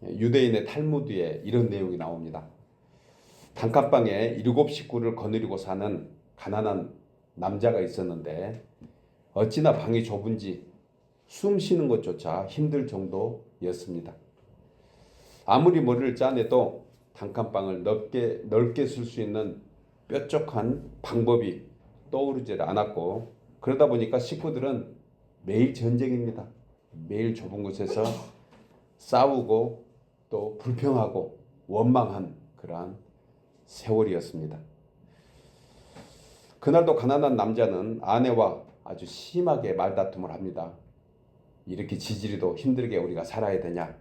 유대인의 탈무드에 이런 내용이 나옵니다. 단칸방에 7식구를 거느리고 사는 가난한 남자가 있었는데 어찌나 방이 좁은지 숨 쉬는 것조차 힘들 정도였습니다. 아무리 머리를 짜내도 단칸방을 넓게 쓸 수 있는 뾰족한 방법이 떠오르질 않았고, 그러다 보니까 식구들은 매일 전쟁입니다. 매일 좁은 곳에서 싸우고 또 불평하고 원망한 그러한 세월이었습니다. 그날도 가난한 남자는 아내와 아주 심하게 말다툼을 합니다. 이렇게 지지리도 힘들게 우리가 살아야 되냐.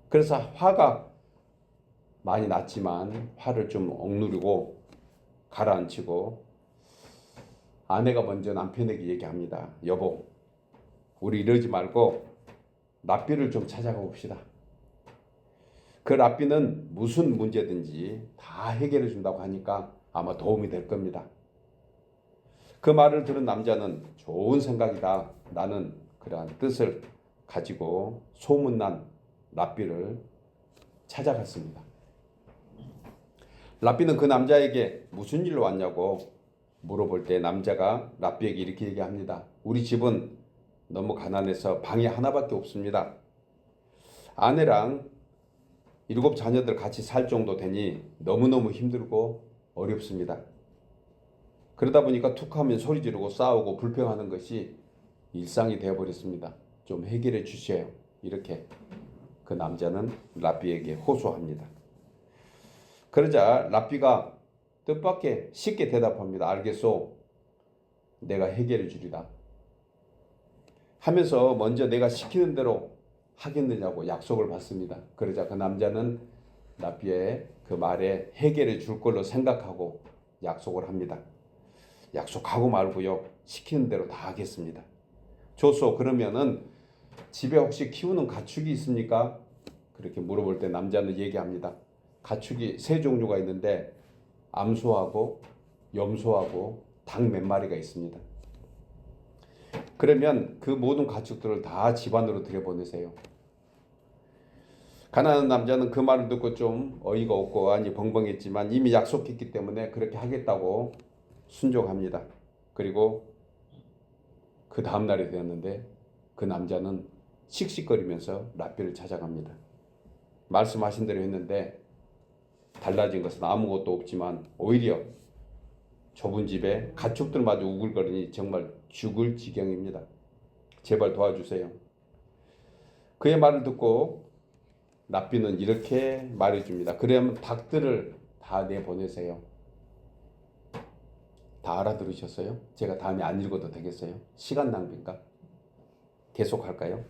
그래서 화가 많이 났지만 화를 좀 억누르고 가라앉히고 아내가 먼저 남편에게 얘기합니다. 여보, 우리 이러지 말고 랍비를 좀 찾아가 봅시다. 그 랍비는 무슨 문제든지 다 해결해 준다고 하니까 아마 도움이 될 겁니다. 그 말을 들은 남자는 좋은 생각이다. 나는 그러한 뜻을 가지고 소문난 랍비를 찾아갔습니다. 랍비는 그 남자에게 무슨 일로 왔냐고 물어볼 때 남자가 랍비에게 이렇게 얘기합니다. 우리 집은 너무 가난해서 방이 하나밖에 없습니다. 아내랑 7 자녀들 같이 살 정도 되니 너무너무 힘들고 어렵습니다. 그러다 보니까 툭하면 소리 지르고 싸우고 불평하는 것이 일상이 되어버렸습니다. 좀 해결해 주세요. 이렇게 그 남자는 랍비에게 호소합니다. 그러자 랍비가 뜻밖의 쉽게 대답합니다. 알겠소. 내가 해결해 주리라. 하면서 먼저 내가 시키는 대로 하겠느냐고 약속을 받습니다. 그러자 그 남자는 랍비의 그 말에 해결해 줄 걸로 생각하고 약속을 합니다. 약속하고 말고요. 시키는 대로 다 하겠습니다. 좋소. 그러면은 집에 혹시 키우는 가축이 있습니까? 그렇게 물어볼 때 남자는 얘기합니다. 가축이 3종류가 있는데 암소하고 염소하고 닭 몇 마리가 있습니다. 그러면 그 모든 가축들을 다 집안으로 들여보내세요. 가난한 남자는 그 말을 듣고 좀 어이가 없고 아니 벙벙했지만 이미 약속했기 때문에 그렇게 하겠다고 순종합니다. 그리고 그 다음 날이 되었는데 그 남자는 씩씩거리면서 랍비를 찾아갑니다. 말씀하신 대로 했는데 달라진 것은 아무것도 없지만 오히려 좁은 집에 가축들마저 우글거리니 정말 죽을 지경입니다. 제발 도와주세요. 그의 말을 듣고 랍비는 이렇게 말해줍니다. 그러면 닭들을 다 내보내세요. 다 알아들으셨어요? 제가 다음에 안 읽어도 되겠어요? 시간 낭비인가? 계속 할까요?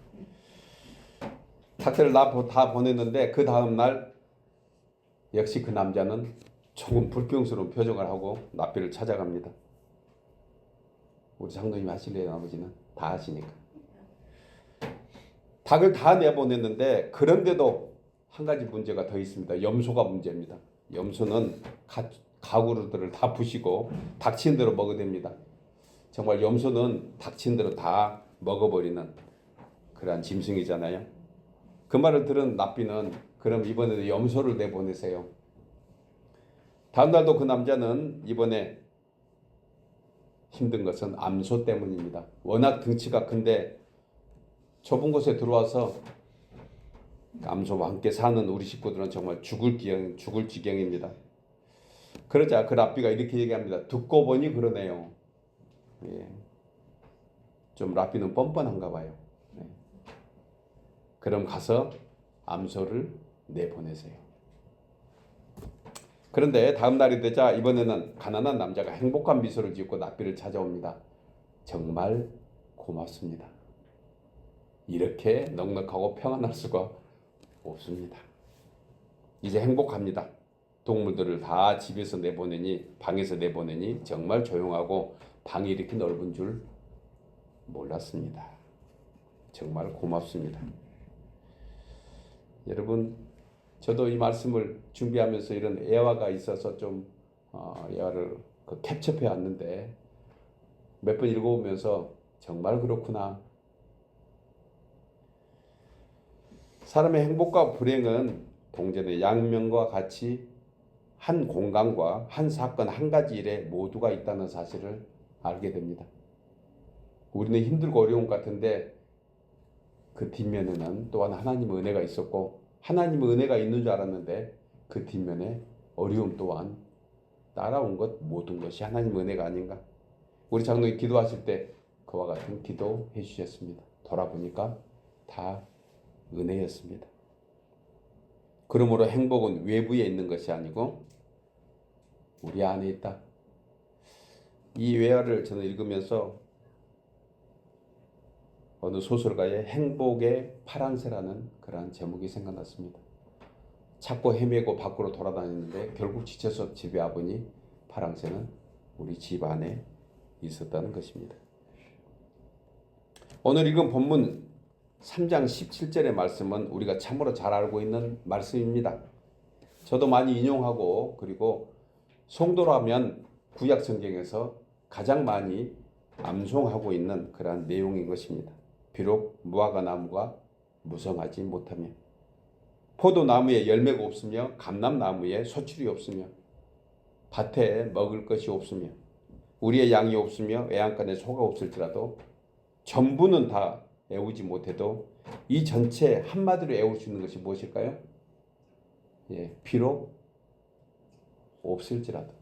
닭들을 다 보냈는데 그 다음 날 역시 그 남자는 조금 불평스러운 표정을 하고 랍비를 찾아갑니다. 우리 장로님이 하실래요? 나머지는 다 하시니까. 닭을 다 내보냈는데 그런데도 한 가지 문제가 더 있습니다. 염소가 문제입니다. 염소는 가구들을 다 부시고 닥친 대로 먹어댑니다. 정말 염소는 닥친 대로 다 먹어버리는 그러한 짐승이잖아요. 그 말을 들은 랍비는 그럼 이번에도 염소를 내보내세요. 다음 날도 그 남자는 이번에 힘든 것은 암소 때문입니다. 워낙 등치가 큰데 좁은 곳에 들어와서 암소와 함께 사는 우리 식구들은 정말 죽을 지경입니다. 그러자 그 랍비가 이렇게 얘기합니다. 듣고 보니 그러네요. 예. 좀 랍비는 뻔뻔한가 봐요. 예. 그럼 가서 암소를 내보내세요. 그런데 다음 날이 되자 이번에는 가난한 남자가 행복한 미소를 짓고 랍비를 찾아옵니다. 정말 고맙습니다. 이렇게 넉넉하고 평안할 수가 없습니다. 이제 행복합니다. 동물들을 다 집에서 내보내니 방에서 내보내니 정말 조용하고 방이 이렇게 넓은 줄 몰랐습니다. 정말 고맙습니다. 여러분, 저도 이 말씀을 준비하면서 이런 애화가 있어서 좀 애화를 캡처해 왔는데 몇 번 읽어보면서 정말 그렇구나. 사람의 행복과 불행은 동전의 양면과 같이 한 공간과 한 사건 한 가지 일에 모두가 있다는 사실을 알게 됩니다. 우리는 힘들고 어려운 것 같은데 그 뒷면에는 또한 하나님의 은혜가 있었고 하나님의 은혜가 있는 줄 알았는데 그 뒷면에 어려움 또한 따라온 것 모든 것이 하나님의 은혜가 아닌가. 우리 장로님 기도하실 때 그와 같은 기도 해주셨습니다. 돌아보니까 다 은혜였습니다. 그러므로 행복은 외부에 있는 것이 아니고 우리 안에 있다. 이 외화를 저는 읽으면서 어느 소설가의 행복의 파랑새라는 그러한 제목이 생각났습니다. 찾고 헤매고 밖으로 돌아다니는데 결국 지쳐서 집에 와보니 파랑새는 우리 집 안에 있었다는 것입니다. 오늘 읽은 본문 3장 17절의 말씀은 우리가 참으로 잘 알고 있는 말씀입니다. 저도 많이 인용하고 그리고 송도라면 구약 성경에서 가장 많이 암송하고 있는 그러한 내용인 것입니다. 비록 무화과 나무가 무성하지 못하며 포도나무에 열매가 없으며 감람나무에 소출이 없으며 밭에 먹을 것이 없으며 우리의 양이 없으며 외양간에 소가 없을지라도 전부는 다 애우지 못해도 이 전체 한마디로 애울 수 있는 것이 무엇일까요? 비록 없을지라도.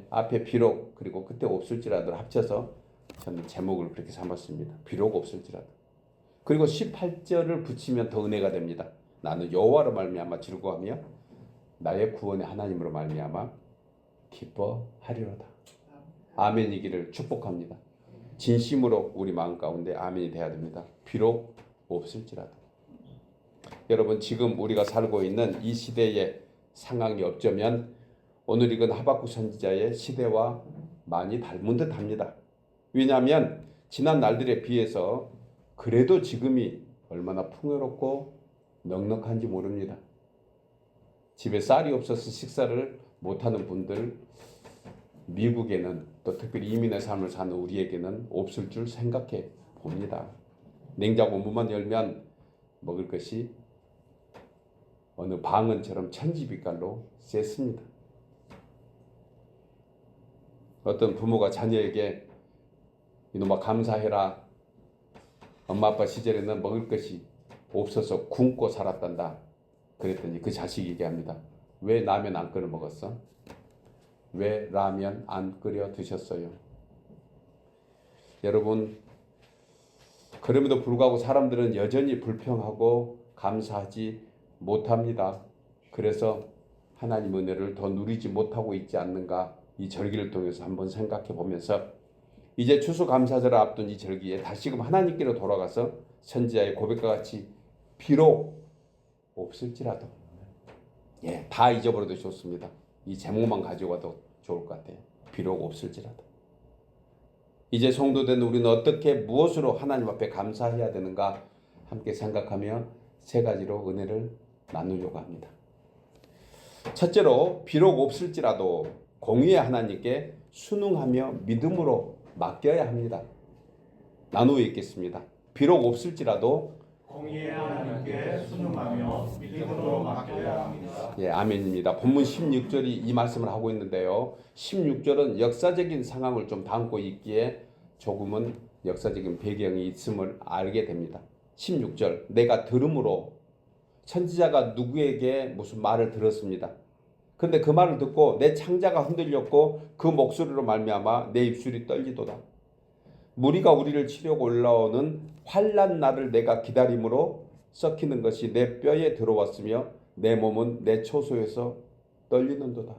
앞에 비록 그리고 그때 없을지라도를 합쳐서 저는 제목을 그렇게 삼았습니다. 비록 없을지라도. 그리고 18절을 붙이면 더 은혜가 됩니다. 나는 여호와로 말미암아 즐거워하며 나의 구원의 하나님으로 말미암아 기뻐하리로다. 아멘이기를 축복합니다. 진심으로 우리 마음 가운데 아멘이 돼야 됩니다. 비록 없을지라도. 여러분 지금 우리가 살고 있는 이 시대의 상황이 어쩌면 오늘 읽은 하박국 선지자의 시대와 많이 닮은 듯합니다. 왜냐하면 지난 날들에 비해서 그래도 지금이 얼마나 풍요롭고 넉넉한지 모릅니다. 집에 쌀이 없어서 식사를 못하는 분들, 미국에는 또 특별히 이민의 삶을 사는 우리에게는 없을 줄 생각해 봅니다. 냉장고 문만 열면 먹을 것이 어느 방언처럼 천지빛깔로 셌습니다. 어떤 부모가 자녀에게 이놈아 감사해라. 엄마 아빠 시절에는 먹을 것이 없어서 굶고 살았단다. 그랬더니 그 자식이 얘기합니다. 왜 라면 안 끓여 먹었어? 왜 라면 안 끓여 드셨어요? 여러분 그럼에도 불구하고 사람들은 여전히 불평하고 감사하지 못합니다. 그래서 하나님의 은혜를 더 누리지 못하고 있지 않는가 이 절기를 통해서 한번 생각해 보면서 이제 추수감사절을 앞둔 이 절기에 다시금 하나님께로 돌아가서 선지자의 고백과 같이 비록 없을지라도 다 잊어버려도 좋습니다. 이 제목만 가지고 와도 좋을 것 같아요. 비록 없을지라도. 이제 성도된 우리는 어떻게 무엇으로 하나님 앞에 감사해야 되는가 함께 생각하며 세 가지로 은혜를 나누려고 합니다. 첫째로 비록 없을지라도 공의의 하나님께 순응하며 믿음으로 맡겨야 합니다. 나누어 읽겠습니다. 비록 없을지라도 공의의 하나님께 순응하며 믿음으로 맡겨야 합니다. 아멘입니다. 본문 16절이 이 말씀을 하고 있는데요. 16절은 역사적인 상황을 좀 담고 있기에 조금은 역사적인 배경이 있음을 알게 됩니다. 16절 내가 들음으로 선지자가 누구에게 무슨 말을 들었습니다. 그런데 그 말을 듣고 내 창자가 흔들렸고 그 목소리로 말미암아 내 입술이 떨리도다. 무리가 우리를 치려고 올라오는 환난 날을 내가 기다림으로 썩히는 것이 내 뼈에 들어왔으며 내 몸은 내 초소에서 떨리는도다.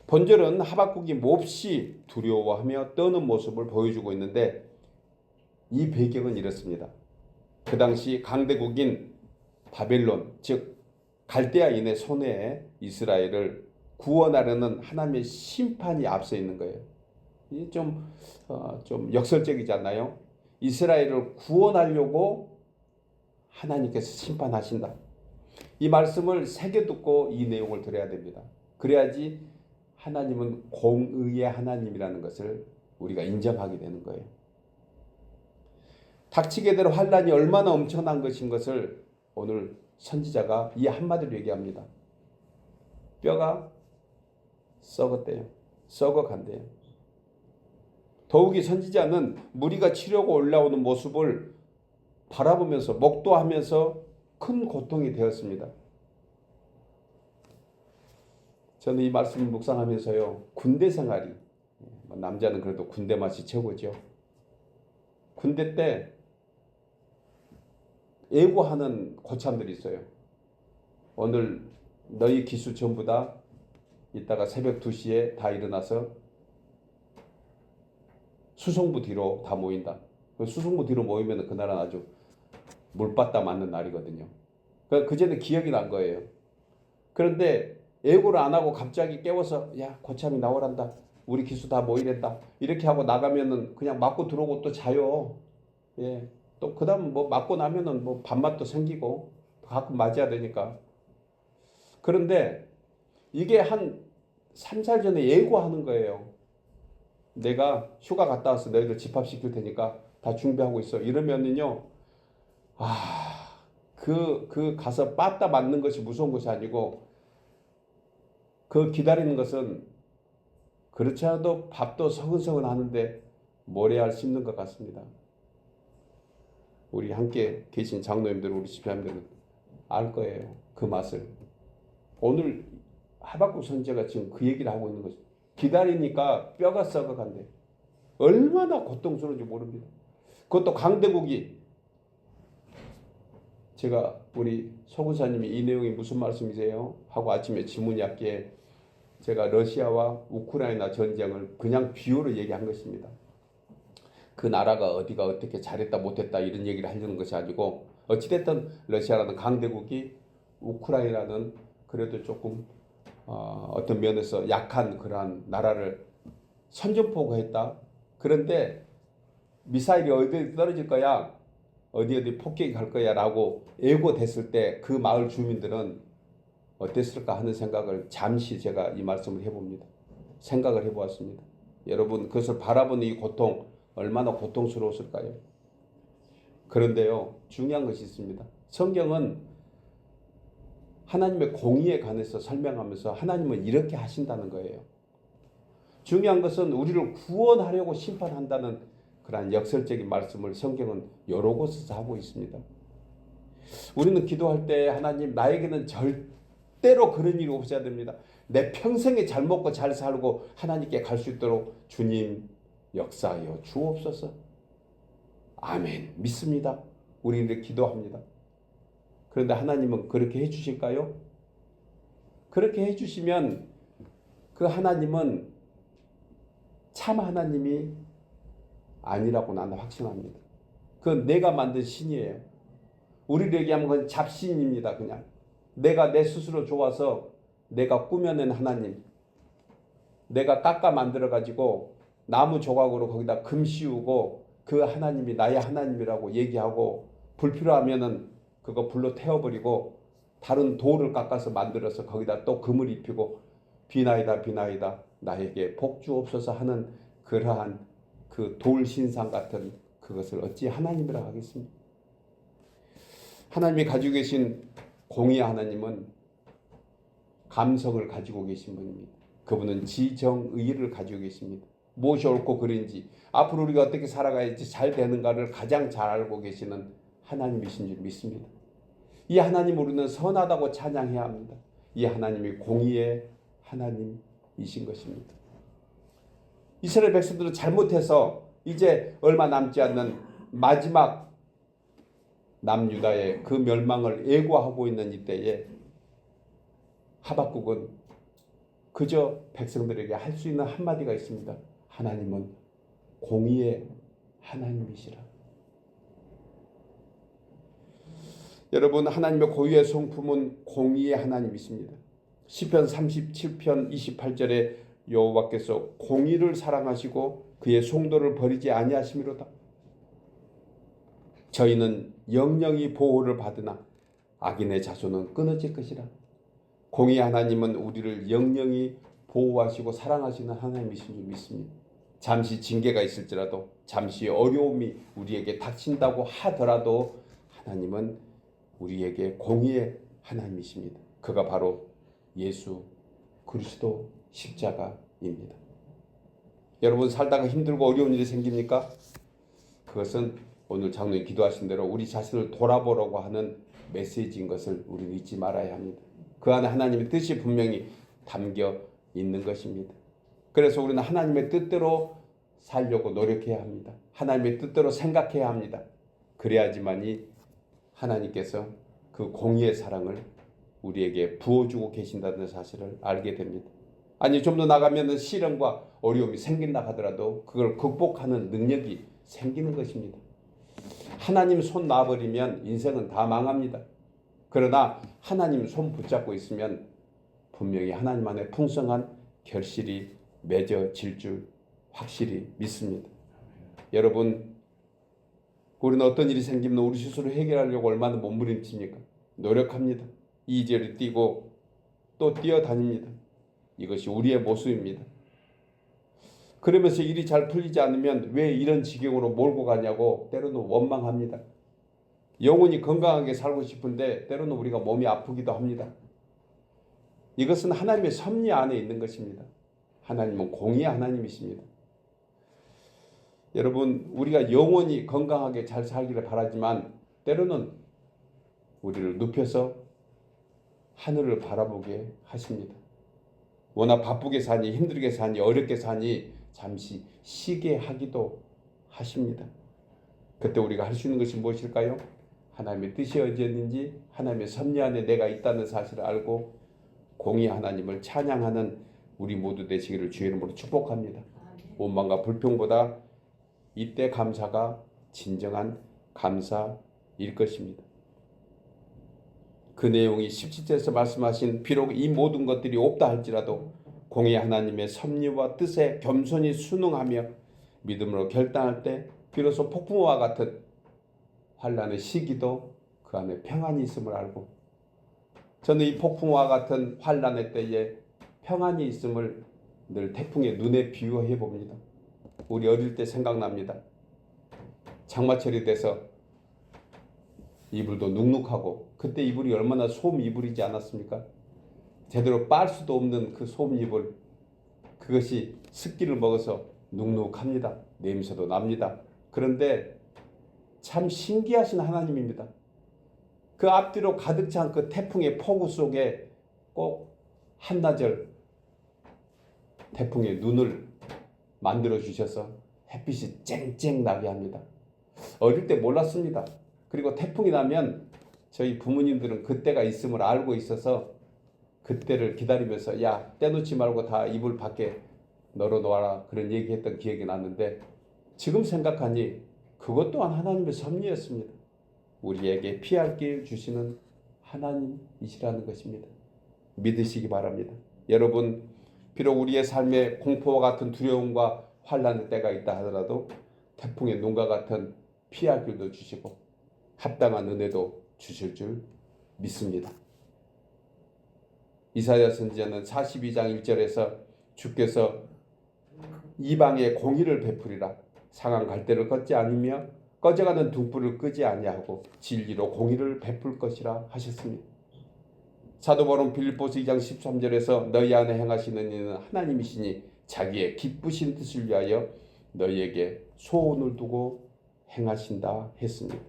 본절은 하박국이 몹시 두려워하며 떠는 모습을 보여주고 있는데 이 배경은 이렇습니다. 그 당시 강대국인 바벨론 즉 갈대아인의 손에 이스라엘을 구원하려는 하나님의 심판이 앞서 있는 거예요. 이게 좀 역설적이지 않나요? 이스라엘을 구원하려고 하나님께서 심판하신다. 이 말씀을 새겨 듣고 이 내용을 들어야 됩니다. 그래야지 하나님은 공의의 하나님이라는 것을 우리가 인정하게 되는 거예요. 닥치게 될 환란이 얼마나 엄청난 것인 것을 오늘 선지자가 이 한마디로 얘기합니다. 뼈가 썩었대요. 썩어간대요. 더욱이 선지자는 무리가 치려고 올라오는 모습을 바라보면서 목도하면서 큰 고통이 되었습니다. 저는 이 말씀을 묵상하면서요, 군대 생활이, 남자는 그래도 군대 맛이 최고죠. 군대 때 예고하는 고참들이 있어요. 오늘 너희 기수 전부 다 이따가 새벽 2시에 다 일어나서 수송부 뒤로 다 모인다. 수송부 뒤로 모이면 그날은 아주 물바다 맞는 날이거든요. 그제는 기억이 난 거예요. 그런데 예고를 안 하고 갑자기 깨워서 야 고참이 나오란다. 우리 기수 다 모이랬다. 이렇게 하고 나가면은 그냥 맞고 들어오고 또 자요. 예. 또 그다음 뭐 맞고 나면은 뭐 밥맛도 생기고 가끔 맞아야 되니까. 그런데 이게 한 3살 전에 예고하는 거예요. 내가 휴가 갔다 와서 너희들 집합시킬 테니까 다 준비하고 있어. 이러면은요. 그 가서 빠따 맞는 것이 무서운 것이 아니고 그 기다리는 것은 그렇지 않아도 밥도 서근서근 하는데 모래알 씹는 것 같습니다. 우리 함께 계신 장로님들, 우리 집사님들은 알 거예요. 그 맛을. 오늘 하박국 선지자가 지금 그 얘기를 하고 있는 거죠. 기다리니까 뼈가 썩어간대. 얼마나 고통스러운지 모릅니다. 그것도 강대국이, 제가 우리 소구사님이 이 내용이 무슨 말씀이세요? 하고 아침에 지문약기에 제가 러시아와 우크라이나 전쟁을 그냥 비유로 얘기한 것입니다. 그 나라가 어디가 어떻게 잘했다 못했다 이런 얘기를 하려는 것이 아니고 어찌됐든 러시아라는 강대국이 우크라이나는 그래도 조금 어떤 면에서 약한 그러한 나라를 선전포고했다. 그런데 미사일이 어디 떨어질 거야, 어디 폭격이 갈 거야 라고 예고됐을 때 그 마을 주민들은 어땠을까 하는 생각을 잠시 제가 이 말씀을 해봅니다. 생각을 해보았습니다. 여러분 그것을 바라보는 이 고통 얼마나 고통스러웠을까요? 그런데요, 중요한 것이 있습니다. 성경은 하나님의 공의에 관해서 설명하면서 하나님은 이렇게 하신다는 거예요. 중요한 것은 우리를 구원하려고 심판한다는 그러한 역설적인 말씀을 성경은 여러 곳에서 하고 있습니다. 우리는 기도할 때 하나님 나에게는 절대로 그런 일이 없어야 됩니다. 내 평생에 잘 먹고 잘 살고 하나님께 갈 수 있도록 주님 역사하여 주옵소서. 아멘. 믿습니다. 우리는 기도합니다. 그런데 하나님은 그렇게 해주실까요? 그렇게 해주시면 그 하나님은 참 하나님이 아니라고 나는 확신합니다. 그건 내가 만든 신이에요. 우리를 얘기하면 그건 잡신입니다. 그냥 내가 내 스스로 좋아서 내가 꾸며낸 하나님, 내가 깎아 만들어 가지고 나무 조각으로 거기다 금 씌우고 그 하나님이 나의 하나님이라고 얘기하고 불필요하면은 그거 불로 태워버리고 다른 돌을 깎아서 만들어서 거기다 또 금을 입히고 비나이다 비나이다 나에게 복 주옵소서 하는 그러한 그 돌 신상 같은 그것을 어찌 하나님이라 하겠습니까? 하나님이 가지고 계신 공의 하나님은 감성을 가지고 계신 분입니다. 그분은 지정의를 가지고 계십니다. 무엇이 옳고 그른지 앞으로 우리가 어떻게 살아가야지 잘 되는가를 가장 잘 알고 계시는 하나님이신 줄 믿습니다. 이 하나님 우리는 선하다고 찬양해야 합니다. 이 하나님이 공의의 하나님이신 것입니다. 이스라엘 백성들은 잘못해서 이제 얼마 남지 않는 마지막 남유다의 그 멸망을 예고하고 있는 이때에 하박국은 그저 백성들에게 할 수 있는 한마디가 있습니다. 하나님은 공의의 하나님이시라. 여러분 하나님의 고유의 성품은 공의의 하나님이십니다. 시편 37편 28절에 여호와께서 공의를 사랑하시고 그의 송도를 버리지 아니하심이로다. 저희는 영영이 보호를 받으나 악인의 자손은 끊어질 것이라. 공의의 하나님은 우리를 영영이 보호하시고 사랑하시는 하나님이신 줄 믿습니다. 잠시 징계가 있을지라도, 잠시 어려움이 우리에게 닥친다고 하더라도 하나님은 우리에게 공의의 하나님이십니다. 그가 바로 예수 그리스도 십자가입니다. 여러분 살다가 힘들고 어려운 일이 생깁니까? 그것은 오늘 장로님 기도하신 대로 우리 자신을 돌아보라고 하는 메시지인 것을 우리는 잊지 말아야 합니다. 그 안에 하나님의 뜻이 분명히 담겨 있는 것입니다. 그래서 우리는 하나님의 뜻대로 살려고 노력해야 합니다. 하나님의 뜻대로 생각해야 합니다. 그래야지만이 하나님께서 그 공의의 사랑을 우리에게 부어주고 계신다는 사실을 알게 됩니다. 아니 좀 더 나가면 시련과 어려움이 생긴다 하더라도 그걸 극복하는 능력이 생기는 것입니다. 하나님 손 놔버리면 인생은 다 망합니다. 그러나 하나님 손 붙잡고 있으면 분명히 하나님 안에 풍성한 결실이 맺어질 줄 확실히 믿습니다. 여러분 우리는 어떤 일이 생기면 우리 스스로 해결하려고 얼마나 몸부림칩니까? 노력합니다. 이리저리 뛰고 또 뛰어다닙니다. 이것이 우리의 모습입니다. 그러면서 일이 잘 풀리지 않으면 왜 이런 지경으로 몰고 가냐고 때로는 원망합니다. 영혼이 건강하게 살고 싶은데 때로는 우리가 몸이 아프기도 합니다. 이것은 하나님의 섭리 안에 있는 것입니다. 하나님은 공의의 하나님이십니다. 여러분 우리가 영원히 건강하게 잘 살기를 바라지만 때로는 우리를 눕혀서 하늘을 바라보게 하십니다. 워낙 바쁘게 사니 힘들게 사니 어렵게 사니 잠시 쉬게 하기도 하십니다. 그때 우리가 할 수 있는 것이 무엇일까요? 하나님의 뜻이 어디였는지 하나님의 섭리 안에 내가 있다는 사실을 알고 공의 하나님을 찬양하는 우리 모두 되시기를 주의 이름으로 축복합니다. 원망과 불평보다 이때 감사가 진정한 감사일 것입니다. 그 내용이 17절에서 말씀하신 비록 이 모든 것들이 없다 할지라도 공의 하나님의 섭리와 뜻에 겸손히 순응하며 믿음으로 결단할 때 비로소 폭풍과 같은 환난의 시기도 그 안에 평안이 있음을 알고 저는 이 폭풍과 같은 환난의 때에 평안이 있음을 늘 태풍의 눈에 비유해 봅니다. 우리 어릴 때 생각납니다. 장마철이 돼서 이불도 눅눅하고 그때 이불이 얼마나 솜 이불이지 않았습니까? 제대로 빨 수도 없는 그 솜 이불 그것이 습기를 먹어서 눅눅합니다. 냄새도 납니다. 그런데 참 신기하신 하나님입니다. 그 앞뒤로 가득 찬 그 태풍의 폭우 속에 꼭 한나절 태풍의 눈을 만들어 주셔서 햇빛이 쨍쨍 나게 합니다. 어릴 때 몰랐습니다. 그리고 태풍이 나면 저희 부모님들은 그때가 있음을 알고 있어서 그때를 기다리면서 야 떼놓지 말고 다 이불 밖에 널어놓아라 그런 얘기했던 기억이 났는데 지금 생각하니 그것 또한 하나님의 섭리였습니다. 우리에게 피할 길 주시는 하나님이시라는 것입니다. 믿으시기 바랍니다. 여러분 비록 우리의 삶에 공포와 같은 두려움과 환난의 때가 있다 하더라도 태풍의 눈과 같은 피할 길도 주시고 합당한 은혜도 주실 줄 믿습니다. 이사야 선지자는 42장 1절에서 주께서 이방에 공의를 베푸리라 상한 갈대를 걷지 않으며 꺼져가는 등불을 끄지 아니하고 진리로 공의를 베풀 것이라 하셨습니다. 사도 바울은 빌립보서 2장 13절에서 너희 안에 행하시는 이는 하나님이시니 자기의 기쁘신 뜻을 위하여 너희에게 소원을 두고 행하신다 했습니다.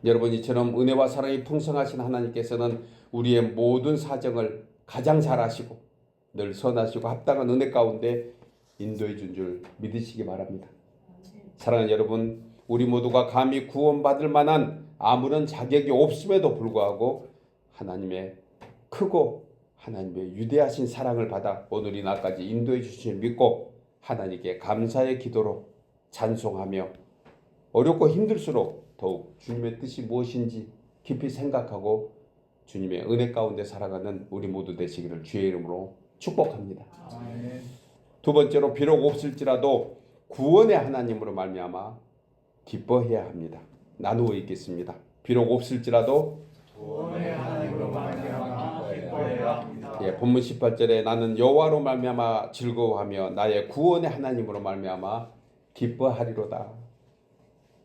여러분 이처럼 은혜와 사랑이 풍성하신 하나님께서는 우리의 모든 사정을 가장 잘 아시고 늘 선하시고 합당한 은혜 가운데 인도해 준 줄 믿으시기 바랍니다. 사랑하는 여러분 우리 모두가 감히 구원받을 만한 아무런 자격이 없음에도 불구하고 하나님의 크고 하나님의 위대하신 사랑을 받아 오늘 이 날까지 인도해 주신 줄 믿고 하나님께 감사의 기도로 찬송하며 어렵고 힘들수록 더욱 주님의 뜻이 무엇인지 깊이 생각하고 주님의 은혜 가운데 살아가는 우리 모두 되시기를 주의 이름으로 축복합니다. 아멘. 두 번째로 비록 없을지라도 구원의 하나님으로 말미암아 기뻐해야 합니다. 나누어 읽겠습니다. 비록 없을지라도 구원의 하나님으로 말미암아 기뻐해야 합니다. 예, 본문 18절에 나는 여호와로 말미암아 즐거워하며 나의 구원의 하나님으로 말미암아 기뻐하리로다.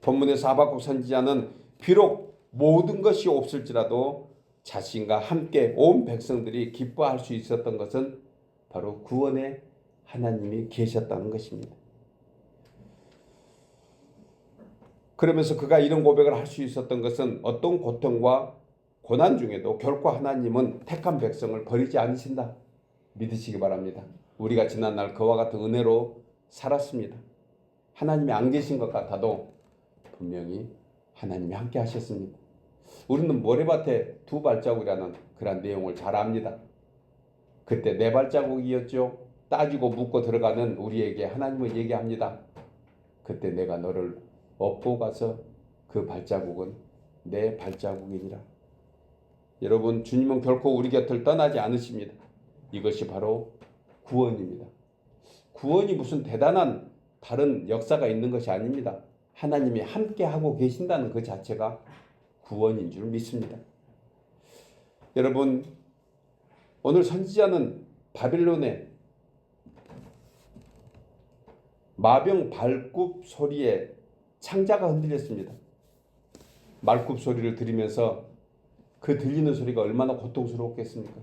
본문에서 하박국 선지자는 비록 모든 것이 없을지라도 자신과 함께 온 백성들이 기뻐할 수 있었던 것은 바로 구원의 하나님이 계셨다는 것입니다. 그러면서 그가 이런 고백을 할 수 있었던 것은 어떤 고통과 고난 중에도 결코 하나님은 택한 백성을 버리지 않으신다. 믿으시기 바랍니다. 우리가 지난날 그와 같은 은혜로 살았습니다. 하나님이 안 계신 것 같아도 분명히 하나님이 함께 하셨습니다. 우리는 모래밭에 두 발자국이라는 그런 내용을 잘 압니다. 그때 네 발자국이었죠. 따지고 묻고 들어가는 우리에게 하나님은 얘기합니다. 그때 내가 너를 업고 가서 그 발자국은 내 발자국이니라. 여러분, 주님은 결코 우리 곁을 떠나지 않으십니다. 이것이 바로 구원입니다. 구원이 무슨 대단한 다른 역사가 있는 것이 아닙니다. 하나님이 함께 하고 계신다는 그 자체가 구원인 줄 믿습니다. 여러분, 오늘 선지자는 바빌론의 마병 발굽 소리에 창자가 흔들렸습니다. 말굽 소리를 들으면서 그 들리는 소리가 얼마나 고통스러웠겠습니까?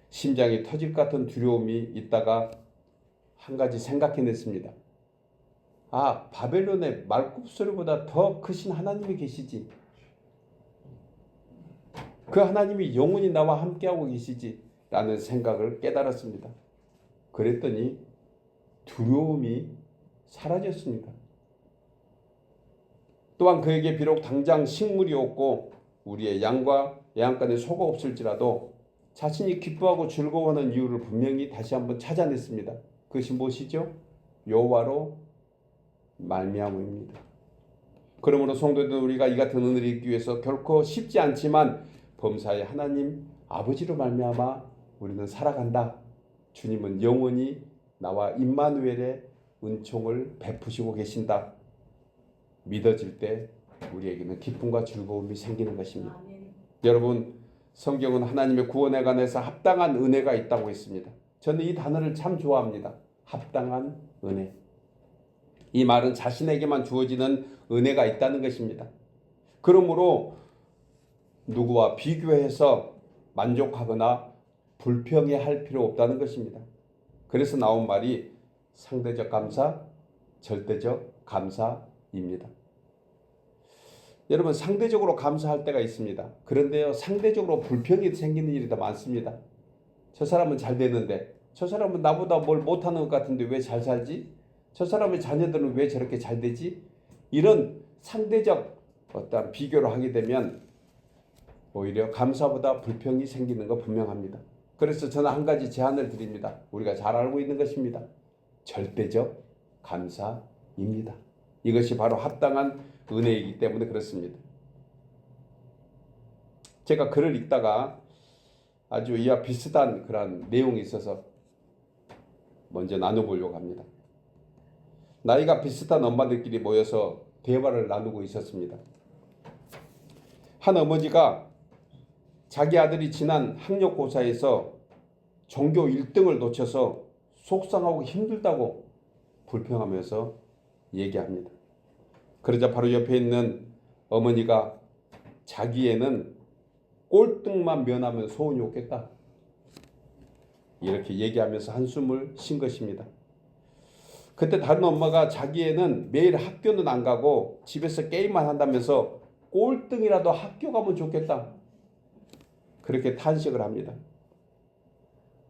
심장이 터질 것 같은 두려움이 있다가 한 가지 생각해냈습니다. 아, 바벨론의 말굽 소리보다 더 크신 하나님이 계시지. 그 하나님이 영원히 나와 함께하고 계시지 라는 생각을 깨달았습니다. 그랬더니 두려움이 사라졌습니다. 또한 그에게 비록 당장 식물이 없고 우리의 양과 양간에 소가 없을지라도 자신이 기뻐하고 즐거워하는 이유를 분명히 다시 한번 찾아냈습니다. 그것이 무엇이죠? 여호와로 말미암음입니다. 그러므로 성도들 우리가 이 같은 은혜를 입기 위해서 결코 쉽지 않지만 범사의 하나님 아버지로 말미암아 우리는 살아간다. 주님은 영원히 나와 임마누엘의 은총을 베푸시고 계신다. 믿어질 때 우리에게는 기쁨과 즐거움이 생기는 것입니다. 여러분, 성경은 하나님의 구원에 관해서 합당한 은혜가 있다고 했습니다. 저는 이 단어를 참 좋아합니다. 합당한 은혜. 이 말은 자신에게만 주어지는 은혜가 있다는 것입니다. 그러므로 누구와 비교해서 만족하거나 불평해할 필요 없다는 것입니다. 그래서 나온 말이 상대적 감사, 절대적 감사입니다. 여러분, 상대적으로 감사할 때가 있습니다. 그런데요, 상대적으로 불평이 생기는 일이 더 많습니다. 저 사람은 잘 되는데, 저 사람은 나보다 뭘 못하는 것 같은데 왜 잘 살지? 저 사람의 자녀들은 왜 저렇게 잘 되지? 이런 상대적 어떤 비교를 하게 되면 오히려 감사보다 불평이 생기는 거 분명합니다. 그래서 저는 한 가지 제안을 드립니다. 우리가 잘 알고 있는 것입니다. 절대적 감사입니다. 이것이 바로 합당한 은혜이기 때문에 그렇습니다. 제가 글을 읽다가 아주 이와 비슷한 그런 내용이 있어서 먼저 나눠보려고 합니다. 나이가 비슷한 엄마들끼리 모여서 대화를 나누고 있었습니다. 한 어머니가 자기 아들이 지난 학력고사에서 전교 1등을 놓쳐서 속상하고 힘들다고 불평하면서 얘기합니다. 그러자 바로 옆에 있는 어머니가 자기애는 꼴등만 면하면 소원이 없겠다. 이렇게 얘기하면서 한숨을 쉰 것입니다. 그때 다른 엄마가 자기애는 매일 학교는 안 가고 집에서 게임만 한다면서 꼴등이라도 학교 가면 좋겠다. 그렇게 탄식을 합니다.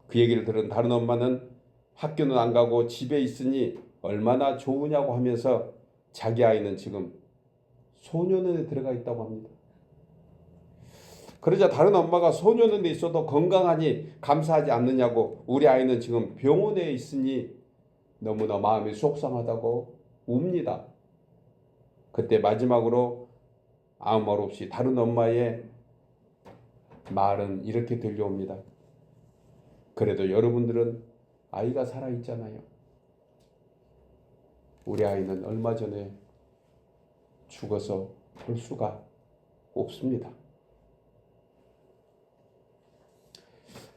그 얘기를 들은 다른 엄마는 학교는 안 가고 집에 있으니 얼마나 좋으냐고 하면서 자기 아이는 지금 소년원에 들어가 있다고 합니다. 그러자 다른 엄마가 소년원에 있어도 건강하니 감사하지 않느냐고, 우리 아이는 지금 병원에 있으니 너무나 마음이 속상하다고 웁니다. 그때 마지막으로 아무 말 없이 다른 엄마의 말은 이렇게 들려옵니다. 그래도 여러분들은 아이가 살아있잖아요. 우리 아이는 얼마 전에 죽어서 볼 수가 없습니다.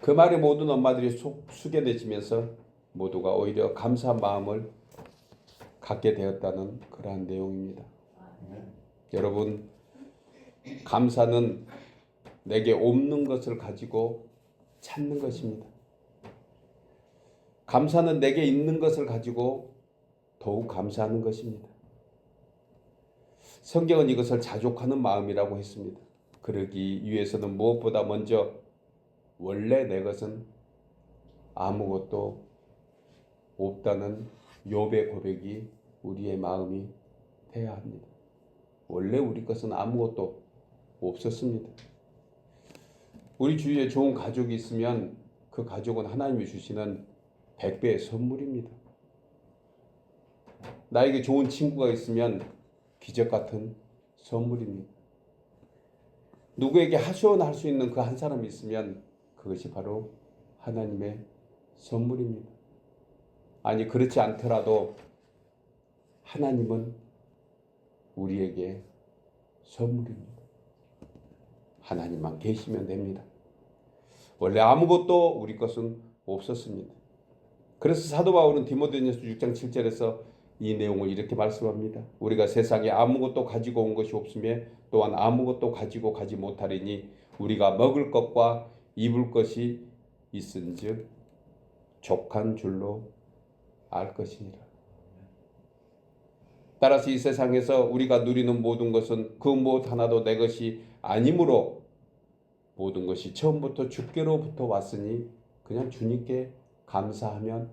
그 말에 모든 엄마들이 숙연해지면서 모두가 오히려 감사한 마음을 갖게 되었다는 그러한 내용입니다. 여러분, 감사는 내게 없는 것을 가지고 찾는 것입니다. 감사는 내게 있는 것을 가지고 더욱 감사하는 것입니다. 성경은 이것을 자족하는 마음이라고 했습니다. 그러기 위해서는 무엇보다 먼저 원래 내 것은 아무것도 없다는 욥의 고백이 우리의 마음이 돼야 합니다. 원래 우리 것은 아무것도 없었습니다. 우리 주위에 좋은 가족이 있으면 그 가족은 하나님이 주시는 100배의 선물입니다. 나에게 좋은 친구가 있으면 기적 같은 선물입니다. 누구에게 하소연할 수 있는 그 한 사람이 있으면 그것이 바로 하나님의 선물입니다. 아니, 그렇지 않더라도 하나님은 우리에게 선물입니다. 하나님만 계시면 됩니다. 원래 아무것도 우리 것은 없었습니다. 그래서 사도 바울은 디모데전서 6장 7절에서 이 내용을 이렇게 말씀합니다. 우리가 세상에 아무것도 가지고 온 것이 없으며 또한 아무것도 가지고 가지 못하리니 우리가 먹을 것과 입을 것이 있은즉 족한 줄로 알 것이니라. 따라서 이 세상에서 우리가 누리는 모든 것은 그 무엇 하나도 내 것이 아니므로 모든 것이 처음부터 주께로부터 왔으니 그냥 주님께 감사하면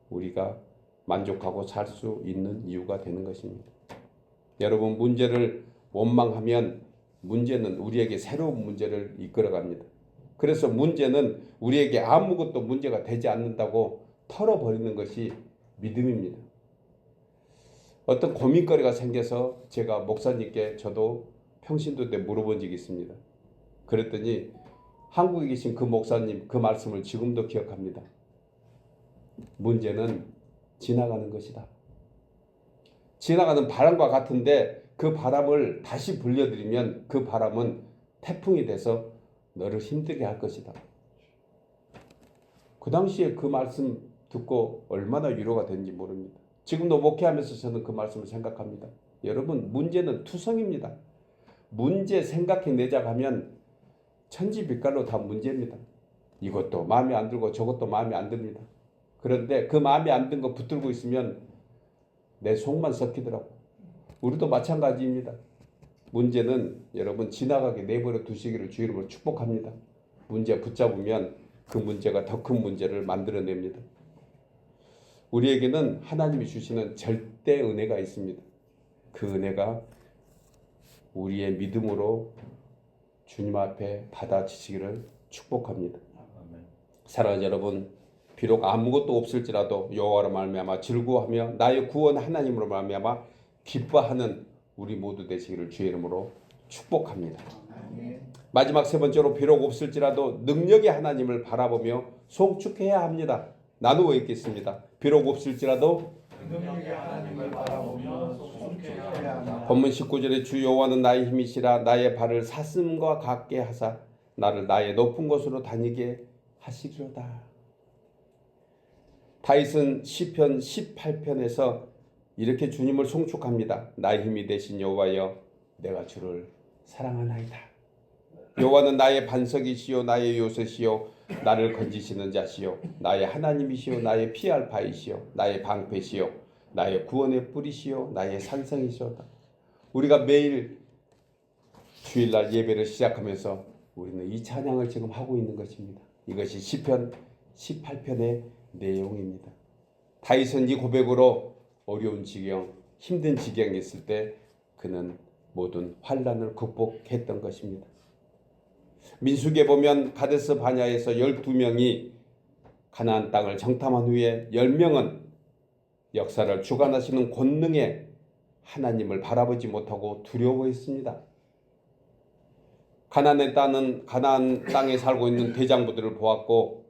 우리가 만족하고 살 수 있는 이유가 되는 것입니다. 여러분, 문제를 원망하면 문제는 우리에게 새로운 문제를 이끌어갑니다. 그래서 문제는 우리에게 아무것도 문제가 되지 않는다고 털어버리는 것이 믿음입니다. 어떤 고민거리가 생겨서 제가 목사님께 저도 평신도 때 물어본 적이 있습니다. 그랬더니 한국에 계신 그 목사님 그 말씀을 지금도 기억합니다. 문제는 지나가는 것이다. 지나가는 바람과 같은데 그 바람을 다시 불려들이면 그 바람은 태풍이 돼서 너를 힘들게 할 것이다. 그 당시에 그 말씀 듣고 얼마나 위로가 됐는지 모릅니다. 지금도 목회하면서 저는 그 말씀을 생각합니다. 여러분, 문제는 투성입니다. 문제 생각해내자 하면 천지빛깔로 다 문제입니다. 이것도 마음에 안 들고 저것도 마음에 안 듭니다. 그런데 그 마음에 안 든 거 붙들고 있으면 내 속만 썩히더라고. 우리도 마찬가지입니다. 문제는 여러분 지나가게 내버려 두시기를 주 이름으로 축복합니다. 문제 붙잡으면 그 문제가 더 큰 문제를 만들어냅니다. 우리에게는 하나님이 주시는 절대 은혜가 있습니다. 그 은혜가 우리의 믿음으로 주님 앞에 받아지시기를 축복합니다. 사랑하는 여러분, 비록 아무것도 없을지라도 여호와로 말미암아 즐거워하며 나의 구원 하나님으로 말미암아 기뻐하는 우리 모두 되시기를 주의 이름으로 축복합니다. 마지막 세 번째로 비록 없을지라도 능력의 하나님을 바라보며 송축해야 합니다. 나누어 읽겠습니다. 비록 없을지라도 능력의 하나님을 바라보며 송축해야 한다. 본문 19절에 주 여호와는 나의 힘이시라 나의 발을 사슴과 같게 하사 나를 나의 높은 곳으로 다니게 하시리로다. 다윗은 시편 18편에서 이렇게 주님을 송축합니다. 나의 힘이 되신 여호와여 내가 주를 사랑하나이다. 여호와는 나의 반석이시요 나의 요새시요 나를 건지시는 자시요 나의 하나님이시요 나의 피할 바이시요 나의 방패시요 나의 구원의 뿌리시요 나의 산성이시오다. 우리가 매일 주일날 예배를 시작하면서 우리는 이 찬양을 지금 하고 있는 것입니다. 이것이 시편 18편의 내용입니다. 다윗은 이 고백으로 어려운 지경, 힘든 지경에 있을 때 그는 모든 환난을 극복했던 것입니다. 민수기에 보면 가데스 바냐에서 12명이 가나안 땅을 정탐한 후에 10명은 역사를 주관하시는 권능의 하나님을 바라보지 못하고 두려워했습니다. 가나안 땅에 살고 있는 대장부들을 보았고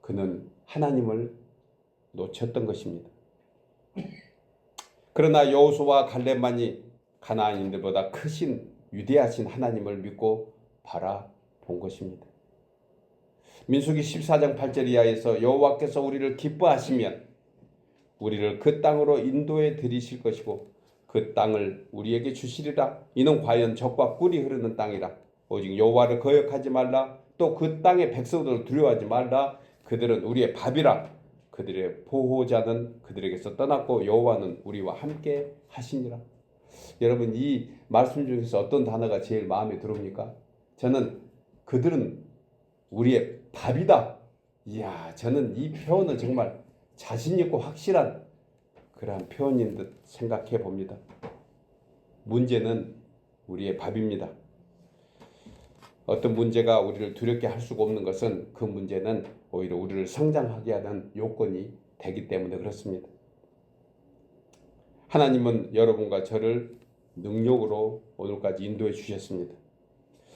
그는 하나님을 놓쳤던 것입니다. 그러나 여호수아와 갈렙만이 가나안인들보다 크신 위대하신 하나님을 믿고 바라본 것입니다. 민수기 14장 8절 이하에서 여호와께서 우리를 기뻐하시면 우리를 그 땅으로 인도해 드리실 것이고 그 땅을 우리에게 주시리라. 이는 과연 젖과 꿀이 흐르는 땅이라. 오직 여호와를 거역하지 말라. 또 그 땅의 백성들을 두려워하지 말라. 그들은 우리의 밥이라. 그들의 보호자는 그들에게서 떠났고 여호와는 우리와 함께 하시니라. 여러분, 이 말씀 중에서 어떤 단어가 제일 마음에 들어옵니까? 저는 그들은 우리의 밥이다. 이야, 저는 이 표현을 정말 자신 있고 확실한 그러한 표현인 듯 생각해 봅니다. 문제는 우리의 밥입니다. 어떤 문제가 우리를 두렵게 할 수가 없는 것은 그 문제는 오히려 우리를 성장하게 하는 요건이 되기 때문에 그렇습니다. 하나님은 여러분과 저를 능력으로 오늘까지 인도해 주셨습니다.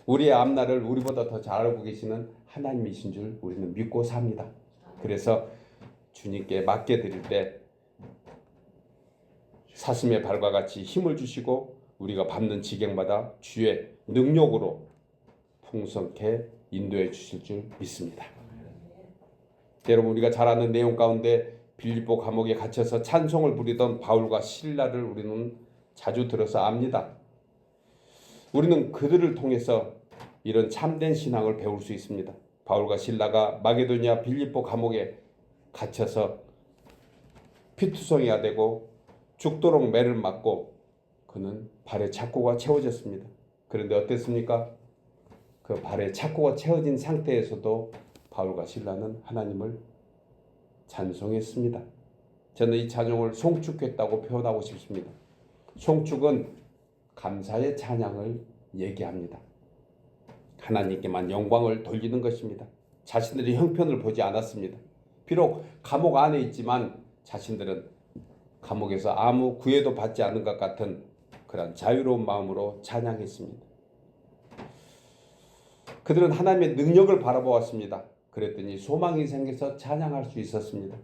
우리의 앞날을 우리보다 더 잘 알고 계시는 하나님이신 줄 우리는 믿고 삽니다. 그래서 주님께 맡겨드릴 때 사슴의 발과 같이 힘을 주시고 우리가 밟는 지경마다 주의 능력으로 풍성케 인도해 주실 줄 믿습니다. 여러분, 우리가 잘 아는 내용 가운데 빌립보 감옥에 갇혀서 찬송을 부리던 바울과 실라를 우리는 자주 들어서 압니다. 우리는 그들을 통해서 이런 참된 신앙을 배울 수 있습니다. 바울과 실라가 마게도니아 빌립보 감옥에 갇혀서 피투성이가 되고 죽도록 매를 맞고 그는 발에 착고가 채워졌습니다. 그런데 어땠습니까? 그 발에 착고가 채워진 상태에서도 바울과 실라는 하나님을 찬송했습니다. 저는 이 찬송을 송축했다고 표현하고 싶습니다. 송축은 감사의 찬양을 얘기합니다. 하나님께만 영광을 돌리는 것입니다. 자신들이 형편을 보지 않았습니다. 비록 감옥 안에 있지만 자신들은 감옥에서 아무 구애도 받지 않은 것 같은 그런 자유로운 마음으로 찬양했습니다. 그들은 하나님의 능력을 바라보았습니다. 그랬더니 소망이 생겨서 찬양할 수 있었습니다.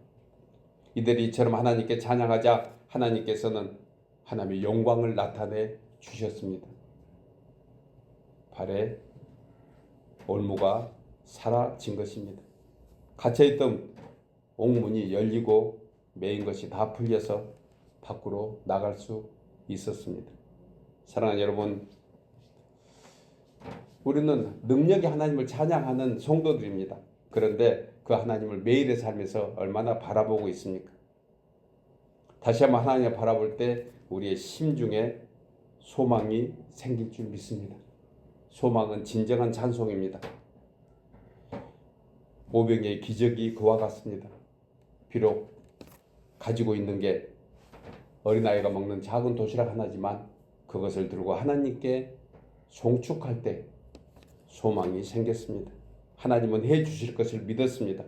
이들이 이처럼 하나님께 찬양하자 하나님께서는 하나님의 영광을 나타내 주셨습니다. 발에 올무가 사라진 것입니다. 갇혀있던 옥문이 열리고 매인 것이 다 풀려서 밖으로 나갈 수 있었습니다. 사랑하는 여러분, 우리는 능력의 하나님을 찬양하는 성도들입니다. 그런데 그 하나님을 매일의 삶에서 얼마나 바라보고 있습니까? 다시 한번 하나님을 바라볼 때 우리의 심중에 소망이 생길 줄 믿습니다. 소망은 진정한 찬송입니다. 오병이의 기적이 그와 같습니다. 비록 가지고 있는 게 어린아이가 먹는 작은 도시락 하나지만 그것을 들고 하나님께 송축할 때 소망이 생겼습니다. 하나님은 해 주실 것을 믿었습니다.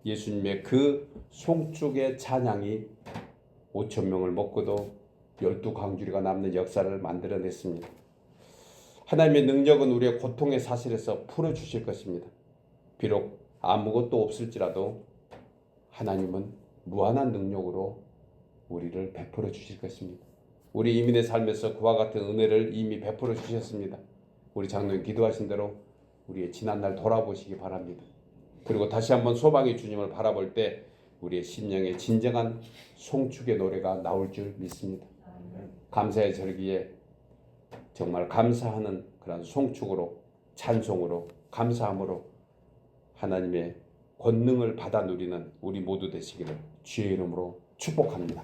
예수님의 그 송축의 찬양이 5,000명을 먹고도 12광주리가 남는 역사를 만들어냈습니다. 하나님의 능력은 우리의 고통의 사슬에서 풀어주실 것입니다. 비록 아무것도 없을지라도 하나님은 무한한 능력으로 우리를 베풀어 주실 것입니다. 우리 이민의 삶에서 그와 같은 은혜를 이미 베풀어 주셨습니다. 우리 장로님 기도하신 대로 우리의 지난날 돌아보시기 바랍니다. 그리고 다시 한번 소망의 주님을 바라볼 때 우리의 심령에 진정한 송축의 노래가 나올 줄 믿습니다. 감사의 절기에 정말 감사하는 그런 송축으로, 찬송으로, 감사함으로 하나님의 권능을 받아 누리는 우리 모두 되시기를 주의 이름으로 축복합니다.